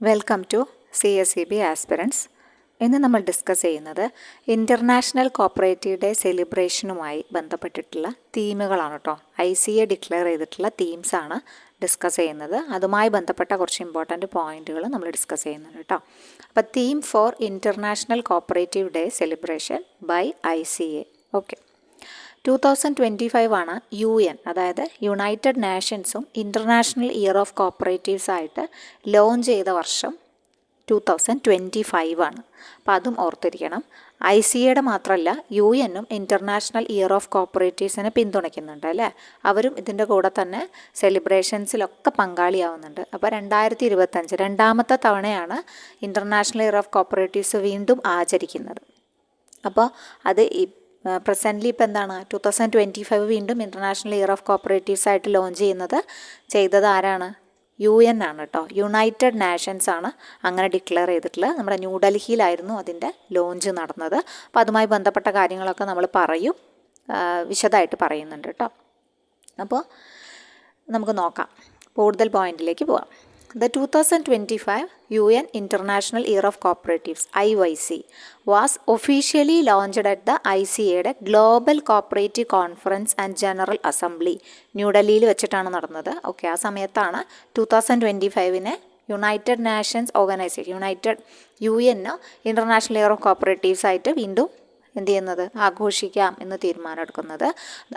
Welcome to CSEB aspirants. ഇന്ന് നമ്മൾ discuss ചെയ്യുന്നത് ഇൻ്റർനാഷണൽ കോപ്പറേറ്റീവ് ഡേ സെലിബ്രേഷനുമായി ബന്ധപ്പെട്ടിട്ടുള്ള തീമുകളാണ് കേട്ടോ. ICA ഡിക്ലെയർ ചെയ്തിട്ടുള്ള തീംസാണ് ഡിസ്കസ് ചെയ്യുന്നത്. അതുമായി ബന്ധപ്പെട്ട കുറച്ച് ഇമ്പോർട്ടൻറ്റ് പോയിൻറ്റുകൾ നമ്മൾ ഡിസ്കസ് ചെയ്യുന്നുണ്ട് കേട്ടോ. അപ്പോൾ theme for international cooperative day celebration by ICA. Okay, 2025 ആണ് UN, അതായത് യുണൈറ്റഡ് നേഷൻസും ഇൻ്റർനാഷണൽ ഇയർ ഓഫ് കോപ്പറേറ്റീവ്സ് ആയിട്ട് ലോഞ്ച് ചെയ്ത വർഷം 2025 ആണ്. അപ്പോൾ അതും ഓർത്തിരിക്കണം. ICAയുടെ മാത്രമല്ല UN ഇൻ്റർനാഷണൽ ഇയർ ഓഫ് കോപ്പറേറ്റീവ്സിനെ പിന്തുണയ്ക്കുന്നുണ്ട് അല്ലേ. അവരും ഇതിൻ്റെ കൂടെ തന്നെ സെലിബ്രേഷൻസിലൊക്കെ പങ്കാളിയാവുന്നുണ്ട്. അപ്പോൾ 2025 രണ്ടാമത്തെ തവണയാണ് ഇൻ്റർനാഷണൽ ഇയർ ഓഫ് കോപ്പറേറ്റീവ്സ് വീണ്ടും ആചരിക്കുന്നത്. അപ്പോൾ അത് പ്രസൻ്റ്ലി ഇപ്പോൾ എന്താണ് 2025 വീണ്ടും ഇൻ്റർനാഷണൽ ഇയർ ഓഫ് കോപ്പറേറ്റീവ്സ് ആയിട്ട് ലോഞ്ച് ചെയ്തത് ആരാണ്? UN ആണ് കേട്ടോ. യുണൈറ്റഡ് നേഷൻസ് ആണ് അങ്ങനെ ഡിക്ലെയർ ചെയ്തിട്ടുള്ളത്. നമ്മുടെ ന്യൂഡൽഹിയിലായിരുന്നു അതിൻ്റെ ലോഞ്ച് നടന്നത്. അപ്പോൾ അതുമായി ബന്ധപ്പെട്ട കാര്യങ്ങളൊക്കെ നമ്മൾ വിശദമായിട്ട് പറയുന്നുണ്ട് കേട്ടോ. അപ്പോൾ നമുക്ക് നോക്കാം, കൂടുതൽ പോയിന്റിലേക്ക് പോവാം. The 2025 UN International Year of Cooperatives (IYC) was officially launched at the ICAയുടെ global cooperative conference and general assembly ന്യൂഡൽഹിയിൽ വെച്ചിട്ടാണ് നടന്നത്. ഓക്കെ, ആ സമയത്താണ് 2025 united nations organisation UN international year of cooperatives ആയിട്ട് വീണ്ടും ആഘോഷിക്കാം എന്ന് തീരുമാനമെടുക്കുന്നത്.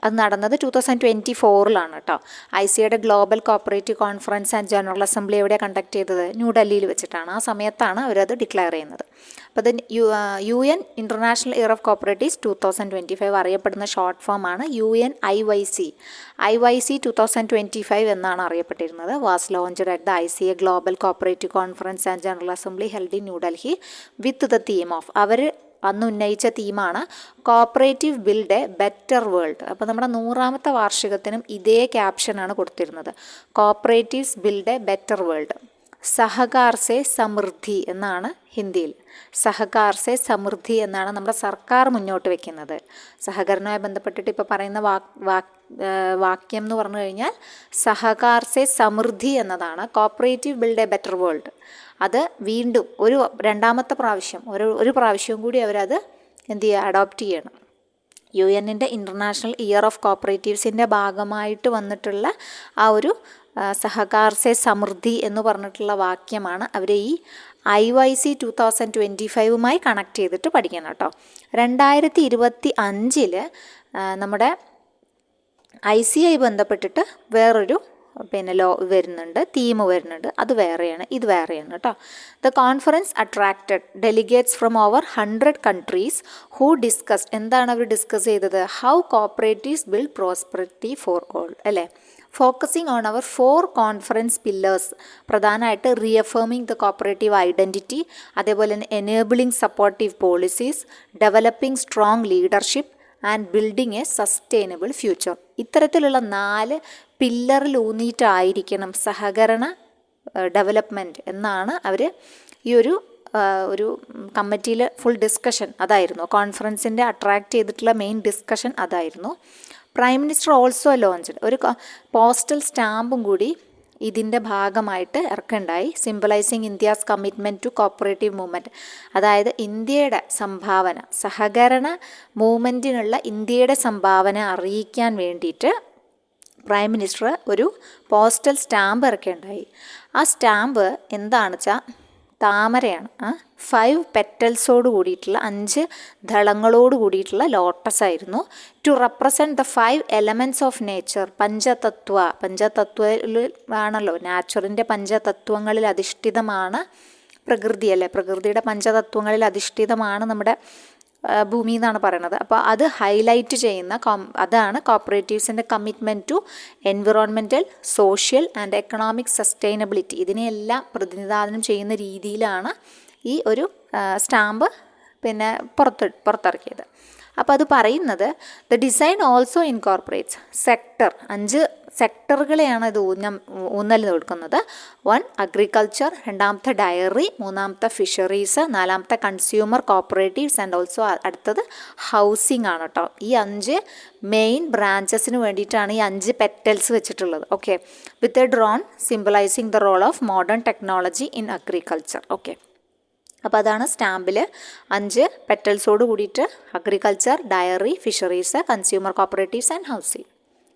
അത് നടന്നത് 2024 കേട്ടോ. ICAയുടെ global cooperative conference and general assembly എവിടെയാണ് കണ്ടക്ട് ചെയ്തത്? ന്യൂഡൽഹിയിൽ വെച്ചിട്ടാണ്. ആ സമയത്താണ് അവരത് ഡിക്ലെയർ ചെയ്യുന്നത്. അപ്പോൾ അത് UN international year of cooperatives 2025 അറിയപ്പെടുന്ന ഷോർട്ട് ഫോമാണ് UN IYC 2025 എന്നാണ് അറിയപ്പെട്ടിരുന്നത്. Was launched at the ICA global cooperative conference and general assembly held in New Delhi with the theme of, അവർ അന്ന് ഉന്നയിച്ച തീമാണ് cooperative build a better world. അപ്പോൾ നമ്മുടെ 100ാമത്തെ വാർഷികത്തിനും ഇതേ ക്യാപ്ഷനാണ് കൊടുത്തിരുന്നത്, cooperatives build a better world. സഹകാർ സേ സമൃദ്ധി എന്നാണ് ഹിന്ദിയിൽ. സഹകാർ സേ സമൃദ്ധി എന്നാണ് നമ്മുടെ സർക്കാർ മുന്നോട്ട് വയ്ക്കുന്നത്. സഹകരണവുമായി ബന്ധപ്പെട്ടിട്ട് ഇപ്പോൾ പറയുന്ന വാക്യം എന്ന് പറഞ്ഞു കഴിഞ്ഞാൽ സഹകാർ സേ സമൃദ്ധി എന്നതാണ്. Cooperative build a better world അത് വീണ്ടും രണ്ടാമത്തെ പ്രാവശ്യം ഒരു പ്രാവശ്യവും കൂടി അവരത് അഡോപ്റ്റ് ചെയ്യണം. UNൻ്റെ ഇൻ്റർനാഷണൽ ഇയർ ഓഫ് കോപ്പറേറ്റീവ്സിൻ്റെ ഭാഗമായിട്ട് വന്നിട്ടുള്ള ആ ഒരു സഹകാർ സേ സമൃദ്ധി എന്ന് പറഞ്ഞിട്ടുള്ള വാക്യമാണ് അവർ ഈ IYC 2025 കണക്ട് ചെയ്തിട്ട് പഠിക്കണം കേട്ടോ. 2025 നമ്മുടെ ICA ബന്ധപ്പെട്ടിട്ട് വേറൊരു തീം വരുന്നുണ്ട്. അത് വേറെയാണ്, ഇത് വേറെയാണ് കേട്ടോ. The conference attracted delegates from over 100 countries who discussed, എന്താണ് അവർ ഡിസ്കസ് ചെയ്തത്? How cooperatives build prosperity for all അല്ലേ. Focusing on our 4 conference pillars, പ്രധാനമായിട്ട് റീഅഫേമിംഗ് ദ കോപ്പറേറ്റീവ് ഐഡൻറ്റിറ്റി, അതേപോലെ തന്നെ enabling supportive policies, developing strong leadership and building a sustainable future. ഇത്തരത്തിലുള്ള 4 പില്ലറിൽ ഊന്നിയിട്ടായിരിക്കണം സഹകരണ development എന്നാണ് അവർ ഈ ഒരു കമ്മിറ്റിയിൽ ഫുൾ ഡിസ്കഷൻ അതായിരുന്നു. കോൺഫറൻസിൻ്റെ അട്രാക്റ്റ് ചെയ്തിട്ടുള്ള മെയിൻ ഡിസ്കഷൻ അതായിരുന്നു. പ്രൈം മിനിസ്റ്റർ ഓൾസോ ലോഞ്ച്ഡ് ഒരു പോസ്റ്റൽ സ്റ്റാമ്പും കൂടി ഇതിൻ്റെ ഭാഗമായിട്ട് ഇറക്കുണ്ടായി. Symbolising India's commitment to cooperative movement, അതായത് ഇന്ത്യയുടെ സംഭാവന, സഹകരണ മൂവ്മെൻറ്റിനുള്ള ഇന്ത്യയുടെ സംഭാവന അറിയിക്കാൻ വേണ്ടിയിട്ട് പ്രൈം മിനിസ്റ്റർ ഒരു പോസ്റ്റൽ സ്റ്റാമ്പ് ഇറക്കുകയുണ്ടായി. ആ സ്റ്റാമ്പ് എന്താണെന്ന് വെച്ചാൽ താമരയാണ്. 5 പെറ്റൽസോട് കൂടിയിട്ടുള്ള 5 ദളങ്ങളോട് കൂടിയിട്ടുള്ള ലോട്ടസ് ആയിരുന്നു. To represent the 5 elements of nature, പഞ്ചതത്വത്തിൽ ആണല്ലോ, നാച്ചുറിൻ്റെ പഞ്ചതത്വങ്ങളിൽ അധിഷ്ഠിതമാണ് പ്രകൃതി അല്ലേ. പ്രകൃതിയുടെ പഞ്ചതത്വങ്ങളിൽ അധിഷ്ഠിതമാണ് നമ്മുടെ ഭൂമി എന്നാണ് പറയുന്നത്. അപ്പോൾ അത് ഹൈലൈറ്റ് ചെയ്യുന്ന അതാണ് കോപ്പറേറ്റീവ്സിൻ്റെ commitment to environmental, social and economic sustainability. ഇതിനെയെല്ലാം പ്രതിനിധാനം ചെയ്യുന്ന രീതിയിലാണ് ഈ ഒരു സ്റ്റാമ്പ് പുറത്തിറക്കിയത്. അപ്പോൾ അത് പറയുന്നത് the design also incorporates sector 5 സെക്ടറുകളെയാണ് ഇത് ഊന്നൽ കൊടുക്കുന്നത്. 1 agriculture, 2 dairy, 3 fisheries, 4 consumer cooperatives and also അടുത്തത് ഹൗസിംഗ് ആണ് കേട്ടോ. ഈ 5 മെയിൻ ബ്രാഞ്ചസിന് വേണ്ടിയിട്ടാണ് ഈ 5 പെറ്റൽസ് വെച്ചിട്ടുള്ളത്. Okay, with a drone symbolising the role of modern technology in agriculture. Okay, അപ്പോൾ അതാണ് സ്റ്റാമ്പിൽ 5 പെറ്റൽസോട് കൂടിയിട്ട് agriculture, dairy, fisheries, consumer cooperatives and housing,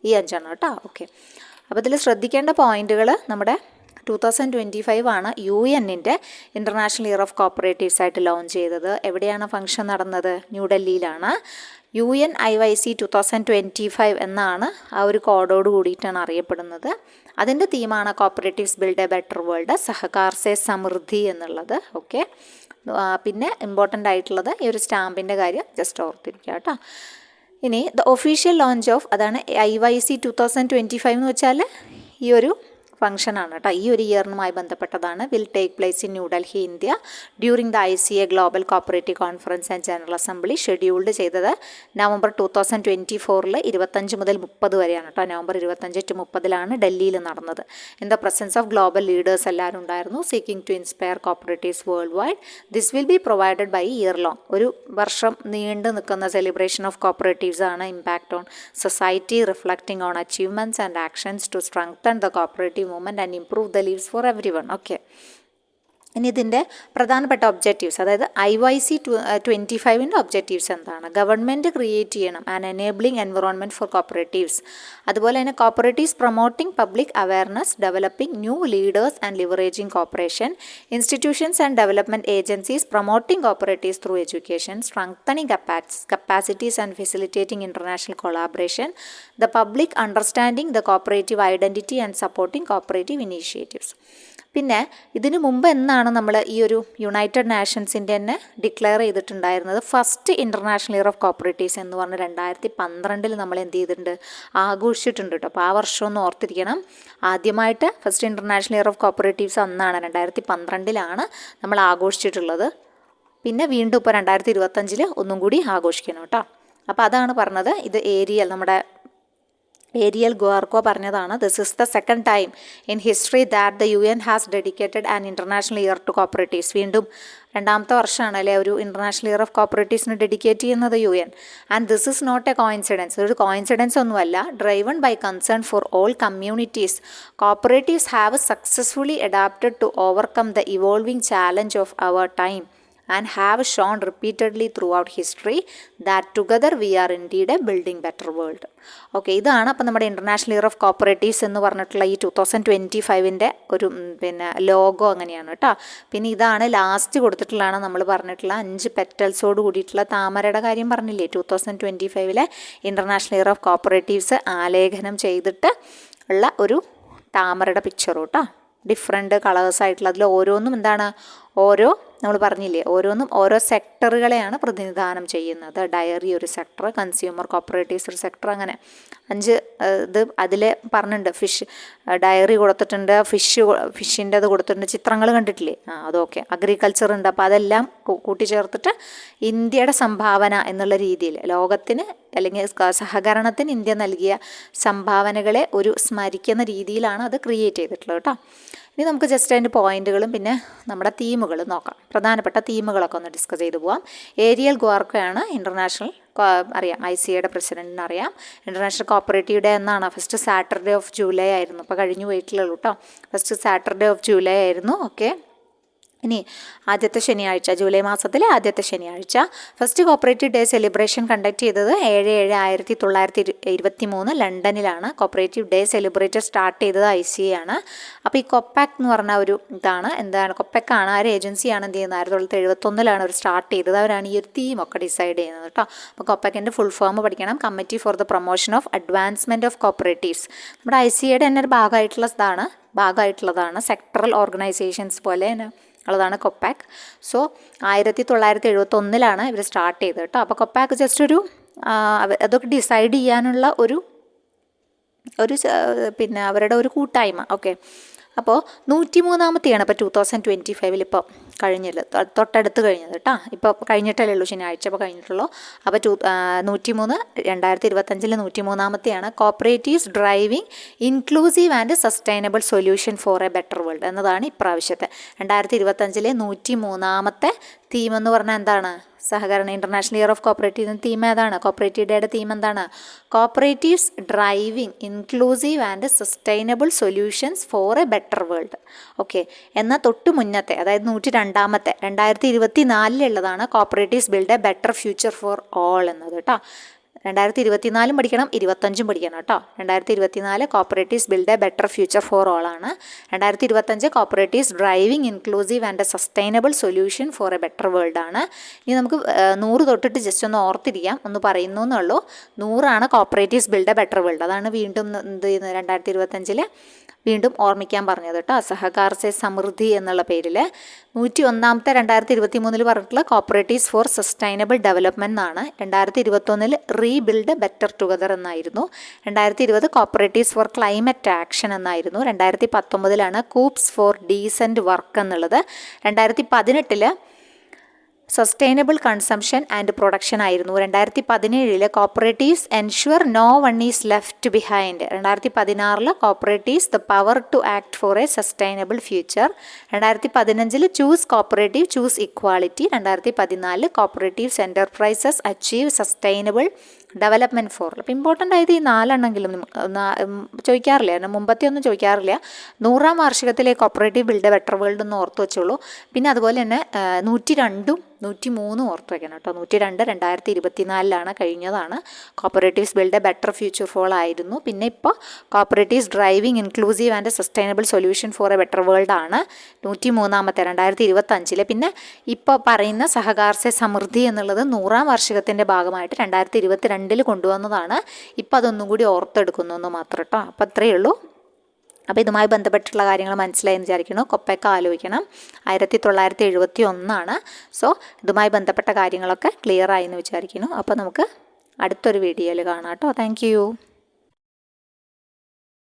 ഈ 5 കേട്ടോ. ഓക്കെ, അപ്പോൾ ഇതിൽ ശ്രദ്ധിക്കേണ്ട പോയിന്റുകൾ നമ്മുടെ 2025 ആണ് UN-ൻ്റെ ഇൻ്റർനാഷണൽ ഇയർ ഓഫ് കോപ്പറേറ്റീവ്സ് ആയിട്ട് ലോഞ്ച് ചെയ്തത്. എവിടെയാണ് ഫംഗ്ഷൻ നടന്നത്? ന്യൂഡൽഹിയിലാണ്. UNIYC 2025 എന്നാണ് ആ ഒരു കോഡോട് കൂടിയിട്ടാണ് അറിയപ്പെടുന്നത്. അതിൻ്റെ തീമാണ് cooperatives build a better world, സഹകാർ സേ സമൃദ്ധി എന്നുള്ളത്. ഓക്കെ, പിന്നെ ഇമ്പോർട്ടൻ്റ് ആയിട്ടുള്ളത് ഈ ഒരു സ്റ്റാമ്പിൻ്റെ കാര്യം ജസ്റ്റ് ഓർത്തിരിക്കുക കേട്ടോ. ഇനി ദ ഒഫീഷ്യൽ ലോഞ്ച് ഓഫ്, അതാണ് IYC 2025 എന്ന് വെച്ചാൽ ഈ ഒരു ഫംഗ്ഷനാണ് കേട്ടോ, ഈ ഒരു ഇയറിനുമായി ബന്ധപ്പെട്ടതാണ്. Will take place in New Delhi, India, during the ICA global cooperative conference and general assembly. Scheduled ചെയ്തത് നവംബർ 2024 25 മുതൽ 30 വരെയാണ് കേട്ടോ. നവംബർ 25 to 30 ഡൽഹിയിൽ നടന്നത്. In the presence of global leaders എല്ലാവരും ഉണ്ടായിരുന്നു. Seeking to inspire cooperatives world wide. This will be provided by year long, ഒരു വർഷം നീണ്ടു നിൽക്കുന്ന സെലിബ്രേഷൻ ഓഫ് കോപ്പറേറ്റീവ്സ് ആണ്. Impact on society, reflecting on achievements and actions to strengthen the cooperative movement and improve the lives for everyone. Okay, ഇനി ഇതിൻ്റെ പ്രധാനപ്പെട്ട objectives, അതായത് IYC 25ൻ്റെ ഒബ്ജക്റ്റീവ്സ് എന്താണ്? ഗവൺമെൻറ് ക്രിയേറ്റ് ചെയ്യണം an enabling environment for cooperatives. അതുപോലെ തന്നെ cooperatives promoting public awareness, developing new leaders and leveraging cooperation, institutions and development agencies promoting cooperatives through education, strengthening capacities and facilitating international collaboration, the public understanding the cooperative identity and supporting cooperative initiatives. പിന്നെ ഇതിനു മുമ്പ് എന്നാണ് നമ്മൾ ഈ ഒരു United നേഷൻസിൻ്റെ തന്നെ declare ചെയ്തിട്ടുണ്ടായിരുന്നത്? First international year of cooperatives എന്ന് പറഞ്ഞ് 2012 നമ്മൾ എന്ത് ചെയ്തിട്ടുണ്ട്? ആഘോഷിച്ചിട്ടുണ്ട് കേട്ടോ. അപ്പോൾ ആ വർഷം ഒന്ന് ഓർത്തിരിക്കണം. ആദ്യമായിട്ട് first international year of cooperatives അന്നാണ് 2012 നമ്മൾ ആഘോഷിച്ചിട്ടുള്ളത്. പിന്നെ വീണ്ടും ഇപ്പോൾ 2025 ഒന്നും കൂടി ആഘോഷിക്കണം കേട്ടോ. അപ്പോൾ അതാണ് പറഞ്ഞത്. ഇത് നമ്മുടെ ഏരിയൽ ഗുവാർക്കോ പറഞ്ഞതാണ്. This is the second time in history that the UN has dedicated an international year to cooperatives. വീണ്ടും 2ാമത്തെ വർഷമാണ് അല്ലേ ഒരു ഇൻ്റർനാഷണൽ ഇയർ ഓഫ് കോപ്പറേറ്റീവ്സിന് ഡെഡിക്കേറ്റ് ചെയ്യുന്നത് UN. And this is not a coincidence, ഒരു കോയിൻസിഡൻസ് ഒന്നുമല്ല. Driven by concern for all communities, cooperatives have successfully adapted to overcome the evolving challenge of our time and have shown repeatedly throughout history that together we are indeed a building better world. Okay, ഇതാണ് അപ്പോൾ നമ്മുടെ international year of cooperatives എന്ന് പറഞ്ഞിട്ടുള്ള ഈ 2025ൻ്റെ ഒരു logo അങ്ങനെയാണ് കേട്ടോ. പിന്നെ ഇതാണ് ലാസ്റ്റ് കൊടുത്തിട്ടുള്ളതാണ് നമ്മൾ പറഞ്ഞിട്ടുള്ള 5 പെറ്റൽസോട് കൂടിയിട്ടുള്ള താമരയുടെ കാര്യം പറഞ്ഞില്ലേ? 2025 ഇൻ്റർനാഷണൽ ഇയർ ഓഫ് കോപ്പറേറ്റീവ്സ് ആലേഖനം ചെയ്തിട്ട് ഉള്ള ഒരു താമരയുടെ പിക്ചർ കേട്ടോ. ഡിഫറെൻറ്റ് കളേഴ്സ് ആയിട്ടുള്ള, അതിൽ ഓരോന്നും എന്താണ്, ഓരോ നമ്മൾ പറഞ്ഞില്ലേ, ഓരോന്നും ഓരോ സെക്ടറുകളെയാണ് പ്രതിനിധാനം ചെയ്യുന്നത്. ഡയറി ഒരു സെക്ടർ, കൺസ്യൂമർ കോപ്പറേറ്റീവ്സ് ഒരു സെക്ടർ, അങ്ങനെ 5 ഇത് അതിൽ പറഞ്ഞിട്ടുണ്ട്. ഡയറി കൊടുത്തിട്ടുണ്ട്, ഫിഷിൻ്റെ അത് കൊടുത്തിട്ടുണ്ട്, ചിത്രങ്ങൾ കണ്ടിട്ടില്ലേ? അതൊക്കെ. അഗ്രികൾച്ചർ ഉണ്ട്. അപ്പോൾ അതെല്ലാം കൂട്ടിച്ചേർത്തിട്ട് ഇന്ത്യയുടെ സംഭാവന എന്നുള്ള രീതിയിൽ ലോകത്തിന് അല്ലെങ്കിൽ സഹകരണത്തിന് ഇന്ത്യ നൽകിയ സംഭാവനകളെ ഒരു സ്മരിക്കുന്ന രീതിയിലാണ് അത് ക്രിയേറ്റ് ചെയ്തിട്ടുള്ളത് കേട്ടോ. ഇനി നമുക്ക് ജസ്റ്റ് അതിൻ്റെ പോയിന്റുകളും പിന്നെ നമ്മുടെ തീമുകളും നോക്കാം. പ്രധാനപ്പെട്ട തീമുകളൊക്കെ ഒന്ന് ഡിസ്കസ് ചെയ്തു പോവാം. ഏരിയൽ ഗുവാർക്കോയാണ് ഇൻ്റർനാഷണൽ, അറിയാം, ICAയുടെ പ്രസിഡൻറ്റിന് അറിയാം. ഇൻ്റർനാഷണൽ കോപ്പറേറ്റീവ് ഡേ എന്നാണ്? ഫസ്റ്റ് സാറ്റർഡേ ഓഫ് ജൂലൈ ആയിരുന്നു. ഇപ്പോൾ കഴിഞ്ഞു പോയിട്ടുള്ളൂ കേട്ടോ. ഫസ്റ്റ് സാറ്റർഡേ ഓഫ് ജൂലൈ ആയിരുന്നു. ഓക്കെ, ഇനി ആദ്യത്തെ ശനിയാഴ്ച, ജൂലൈ മാസത്തിലെ ആദ്യത്തെ ശനിയാഴ്ച first cooperative day celebration conduct ചെയ്തത് 7/7/1923 ലണ്ടനിലാണ്. കോപ്പറേറ്റീവ് ഡേ സെലിബ്രേറ്റ് സ്റ്റാർട്ട് ചെയ്തത് ICA ആണ്. അപ്പോൾ ഈ കൊപ്പാക് എന്ന് പറഞ്ഞ ഒരു എന്താണ് കൊപ്പാക്കാണ്, ആ ഒരു ഏജൻസിയാണ് എന്ത് ചെയ്യുന്നത്, 1971 അവർ സ്റ്റാർട്ട് ചെയ്തത്. അവരാണ് ഈ ഒരു തീമൊക്കെ ഡിസൈഡ് ചെയ്യുന്നത് കേട്ടോ. അപ്പോൾ കൊപ്പാക്കിൻ്റെ ഫുൾ ഫോം പഠിക്കണം. Committee for the promotion of advancement of cooperatives. നമ്മുടെ ICAയുടെ തന്നെ ഒരു ഭാഗമായിട്ടുള്ളതാണ്. സെക്ടറൽ ഓർഗനൈസേഷൻസ് പോലെ ഉള്ളതാണ് കൊപ്പാക്. സോ 1971 ഇവർ സ്റ്റാർട്ട് ചെയ്തത് കേട്ടോ. അപ്പോൾ കൊപ്പാക് ജസ്റ്റ് ഒരു അതൊക്കെ ഡിസൈഡ് ചെയ്യാനുള്ള ഒരു പിന്നെ അവരുടെ ഒരു കൂട്ടായ്മ. ഓക്കെ, അപ്പോൾ 103-ാമത്തെയാണ് ഇപ്പോൾ 2025 ഇപ്പോൾ കഴിഞ്ഞത്, തൊട്ടടുത്ത് കഴിഞ്ഞത് കേട്ടോ. ഇപ്പോൾ കഴിഞ്ഞിട്ടല്ലേ ഉള്ളൂ, ശനിയാഴ്ച ഇപ്പോൾ കഴിഞ്ഞിട്ടുള്ളൂ. അപ്പോൾ 2025 103-ാമത്തെയാണ് cooperatives driving inclusive and sustainable solution for a better world എന്നതാണ് ഇപ്രാവശ്യത്തെ 2025 103-ാമത്തെ തീം എന്ന് പറഞ്ഞാൽ എന്താണ്? സഹകരണ international year of cooperative theme ഏതാണ്? കോപ്പറേറ്റീവ് ഡേയുടെ തീം എന്താണ്? Cooperatives driving inclusive and sustainable solutions for a better world. Okay, എന്നാൽ തൊട്ട് മുന്നത്തെ, അതായത് 102-ാമത്തെ 2024 cooperatives build a better future for all എന്നത് കേട്ടോ. 2024 പഠിക്കണം, 25 പഠിക്കണം കേട്ടോ. 2024 cooperatives build a better future for all ആണ്. 2025 cooperatives driving inclusive and sustainable solution for a better world ആണ്. ഇനി നമുക്ക് 100 തൊട്ടിട്ട് ജസ്റ്റ് ഒന്ന് ഓർത്തിരിക്കാം, ഒന്ന് പറയുന്നു എന്നുള്ളൂ. 100 cooperatives build a better world. അതാണ് വീണ്ടും എന്ത് ചെയ്യുന്നത് 2025 വീണ്ടും ഓർമ്മിക്കാൻ പറഞ്ഞത് കേട്ടോ. സഹകാർ സെ സമൃദ്ധി എന്നുള്ള പേരിൽ 101-ാമത്തെ 2023 പറഞ്ഞിട്ടുള്ള കോപ്പറേറ്റീവ്സ് ഫോർ സസ്റ്റൈനബിൾ ഡെവലപ്മെൻറ്റ് എന്നാണ്. 2021 റീബിൽഡ് ബെറ്റർ ടുഗദർ എന്നായിരുന്നു. 2020 കോപ്പറേറ്റീവ്സ് ഫോർ ക്ലൈമറ്റ് ആക്ഷൻ എന്നായിരുന്നു. 2019 കൂപ്സ് ഫോർ ഡീസൻറ്റ് വർക്ക് എന്നുള്ളത്. 2018 സസ്റ്റൈനബിൾ കൺസംഷൻ ആൻഡ് പ്രൊഡക്ഷൻ ആയിരുന്നു. 2017 cooperatives ensure no one is left behind. 2016 cooperatives the power to act for a sustainable future. 2015 choose cooperative choose equality. 2014 cooperatives enterprises achieve sustainable development for. അപ്പോൾ important ആയത് ഈ 4 ചോദിക്കാറില്ല, മുമ്പത്തെ ഒന്നും ചോദിക്കാറില്ല. 100-ാം വാർഷികത്തിലെ cooperative build a better world ഒന്ന് ഓർത്ത് വെച്ചോളൂ. പിന്നെ അതുപോലെ തന്നെ 102-ഉം 103 ഓർത്ത് വയ്ക്കണം കേട്ടോ. 102 2024 കഴിഞ്ഞതാണ്. Cooperatives build a better future four ആയിരുന്നു. പിന്നെ ഇപ്പോൾ cooperatives driving inclusive and sustainable solution for a better world ആണ് 103-ാമത്തെ 2025. പിന്നെ ഇപ്പോൾ പറയുന്ന സഹകാർ സെ സമൃദ്ധി എന്നുള്ളത് 100-ാം വാർഷികത്തിൻ്റെ ഭാഗമായിട്ട് 2022 കൊണ്ടുവന്നതാണ്. ഇപ്പോൾ അതൊന്നും കൂടി ഓർത്തെടുക്കുന്നു എന്ന് മാത്രം കേട്ടോ. അപ്പോൾ അത്രയേ ഉള്ളൂ. അപ്പോൾ ഇതുമായി ബന്ധപ്പെട്ടുള്ള കാര്യങ്ങൾ മനസ്സിലായെന്ന് വിചാരിക്കുന്നു. കൊപ്പയൊക്കെ ആലോചിക്കണം. 1971. സോ ഇതുമായി ബന്ധപ്പെട്ട കാര്യങ്ങളൊക്കെ ക്ലിയർ ആയി എന്ന് വിചാരിക്കുന്നു. അപ്പോൾ നമുക്ക് അടുത്തൊരു വീഡിയോയിൽ കാണാം കേട്ടോ. Thank you.